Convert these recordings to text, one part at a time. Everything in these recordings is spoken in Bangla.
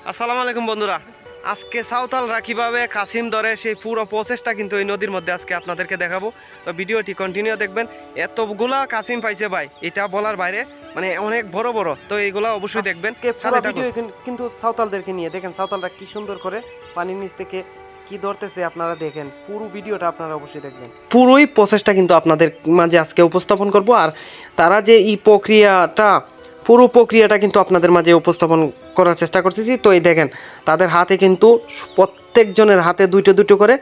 আসসালামু আলাইকুম বন্ধুরা, আজকে সাঁওতালরা কিভাবে কাসিম ধরে সেই পুরো প্রসেসটা কিন্তু এই নদীর মধ্যে আজকে আপনাদেরকে দেখাবো। তো ভিডিওটি কন্টিনিউ দেখবেন। এতগুলা কাসিম পাইছে ভাই, এটা বলার বাইরে, মানে অনেক বড় বড়। তো এইগুলা অবশ্যই দেখবেন। পুরো ভিডিও কিন্তু সাঁওতালদেরকে নিয়ে দেখেন, সাঁওতালরা কি সুন্দর করে পানির নিচ থেকে কি ধরতেছে আপনারা দেখেন। পুরো ভিডিওটা আপনারা অবশ্যই দেখবেন। পুরোই প্রসেসটা কিন্তু আপনাদের মাঝে আজকে উপস্থাপন করব। আর তারা যে এই পুরো প্রক্রিয়াটা কিন্তু আপনাদের মাঝে উপস্থাপন করার চেষ্টা করতেছি। তো এই দেখেন, তাদের হাতে কিন্তু প্রত্যেকজনের হাতে দুটো দুটো করে,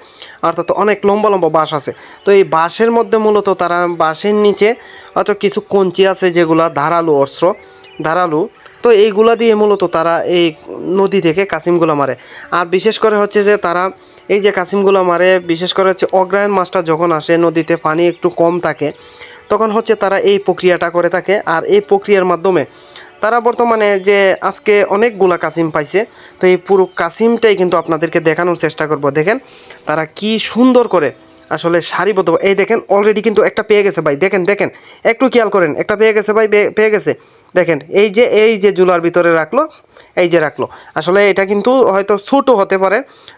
অর্থাৎ অনেক লম্বা লম্বা বাঁশ আছে। তো এই বাঁশের মধ্যে মূলত তারা বাঁশের নিচে অত কিছু কঞ্চি আছে যেগুলা ধারালু। তো এইগুলা দিয়ে মূলত তারা এই নদী থেকে কাসিমগুলো মারে। আর বিশেষ করে হচ্ছে যে তারা এই যে কাসিমগুলো মারে, বিশেষ করে হচ্ছে অগ্রায়ণ মাছটা যখন আসে নদীতে, পানি একটু কম থাকে, তখন হচ্ছে তারা এই প্রক্রিয়াটা করে থাকে। আর এই প্রক্রিয়ার মাধ্যমে তারা বর্তমানে যে আজকে অনেকগুলা কাসিম পাইছে। তো এই পুরো কাসিমটাই কিন্তু আপনাদেরকে দেখানোর চেষ্টা করব। দেখেন তারা কি সুন্দর করে আসলে সারিবদ্ধ। এই দেখেন অলরেডি কিন্তু একটা পেয়ে গেছে ভাই, দেখেন একটু খেয়াল করেন, একটা পেয়ে গেছে ভাই, পেয়ে গেছে। দেখেন এই যে জুলার ভিতরে রাখলো, আসলে এটা কিন্তু হয়তো ছোটো হতে পারে।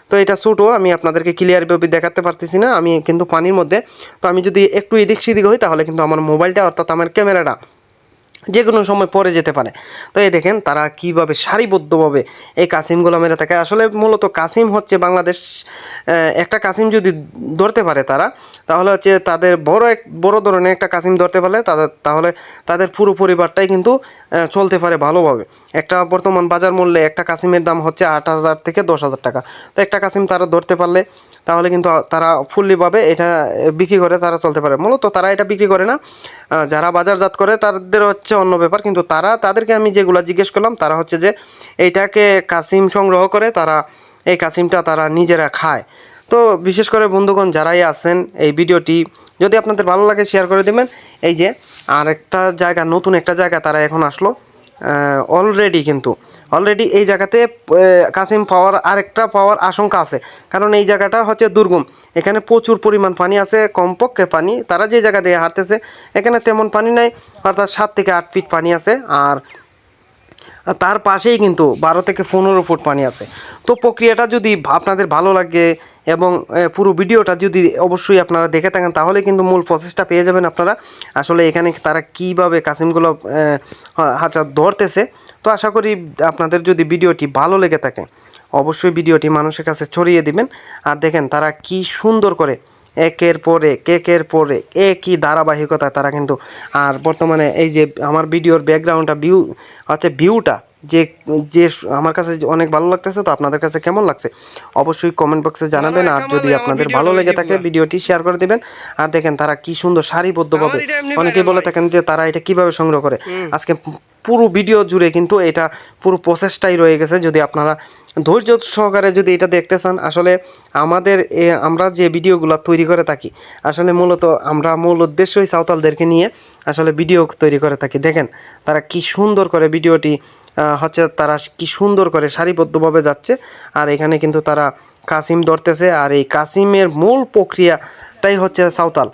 তো এটা ছোটো, আমি আপনাদেরকে ক্লিয়ারভাবে দেখাতে পারতেছি না, আমি কিন্তু পানির মধ্যে। তো আমি যদি একটু এদিক সেদিক হই তাহলে কিন্তু আমার মোবাইলটা, অর্থাৎ আমার ক্যামেরাটা যে কোনো সময় পরে যেতে পারে। তো এই দেখেন তারা কীভাবে সারিবদ্ধভাবে এই কাসিমগুলো মেরে থাকে। আসলে মূলত কাসিম হচ্ছে বাংলাদেশ, একটা কাসিম যদি ধরতে পারে তারা, তাহলে হচ্ছে তাদের বড় ধরনের একটা কাসিম ধরতে পারলে তাহলে তাদের পুরো পরিবারটাই কিন্তু চলতে পারে ভালোভাবে। একটা বর্তমান বাজার মূল্যে একটা কাসিমের দাম হচ্ছে 8,000 থেকে 10,000 টাকা। তো একটা কাসিম তারা ধরতে পারলে তাহলে কিন্তু তারা ফুল্লিভাবে এটা বিক্রি করে তারা চলতে পারে। মূলত তারা এটা বিক্রি করে না, যারা বাজারজাত করে তাদের হচ্ছে অন্য ব্যাপার। কিন্তু তাদেরকে আমি যেগুলো জিজ্ঞেস করলাম, তারা হচ্ছে যে এইটাকে কাসিম সংগ্রহ করে তারা এই কাসিমটা তারা নিজেরা খায়। তো বিশেষ করে বন্ধুগণ যারাই আছেন, এই ভিডিওটি যদি আপনাদের ভালো লাগে শেয়ার করে দেবেন। এই যে নতুন একটা জায়গা তারা এখন আসলো অলরেডি এই জায়গাতে কাসিম পাওয়ার আশঙ্কা আছে। কারণ এই জায়গাটা হচ্ছে দুর্গম, এখানে প্রচুর পরিমাণ পানি আছে, কমপক্ষে পানি তারা যে জায়গা দিয়ে হাঁটতেছে এখানে তেমন পানি নাই, অর্থাৎ 7 থেকে 8 ফিট পানি আছে। আর তার পাশেই কিন্তু 12 থেকে 15 ফুট পানি আছে। তো প্রক্রিয়াটা যদি আপনাদের ভালো লাগে এবং পুরো ভিডিওটা যদি অবশ্যই আপনারা দেখে থাকেন, তাহলে কিন্তু মূল প্রসেসটা পেয়ে যাবেন আপনারা। আসলে এখানে তারা কীভাবে কাসিমগুলো ধরতেছে। তো আশা করি আপনাদের যদি ভিডিওটি ভালো লেগে থাকে, অবশ্যই ভিডিওটি মানুষের কাছে ছড়িয়ে দিবেন। আর দেখেন তারা কি সুন্দর করে একের পরে একই ধারাবাহিকতা তারা কিন্তু। আর বর্তমানে এই যে আমার ভিডিওর ব্যাকগ্রাউন্ডটা ভিউটা যে যে আমার কাছে অনেক ভালো লাগতেছে। তো আপনাদের কাছে কেমন লাগছে অবশ্যই কমেন্ট বক্সে জানাবেন। আর যদি আপনাদের ভালো লেগে থাকে ভিডিওটি শেয়ার করে দিবেন। আর দেখেন তারা কি সুন্দর সারিবদ্ধভাবে, অনেকেই বলে থাকেন যে তারা এটা কিভাবে সংগ্রহ করে। আজকে পুরো ভিডিও জুড়ে কিন্তু এটা পুরো প্রসেসটাই রয়ে গেছে। যদি আপনারা ধৈর্য সহকারে যদি এটা দেখতে চান, আসলে আমরা যে ভিডিওগুলো তৈরি করে থাকি, আসলে মূলত আমরা মূল উদ্দেশ্যই সাঁওতালদেরকে নিয়ে আসলে ভিডিও তৈরি করে থাকি। দেখেন তারা কি সুন্দর করে ভিডিওটি তারা কি সুন্দর করে সারিবদ্ধভাবে যাচ্ছে। আর এখানে কিন্তু তারা কাসিম ধরতেছে। আর এই কাসিমের মূল প্রক্রিয়াটাই হচ্ছে সাঁওতাল।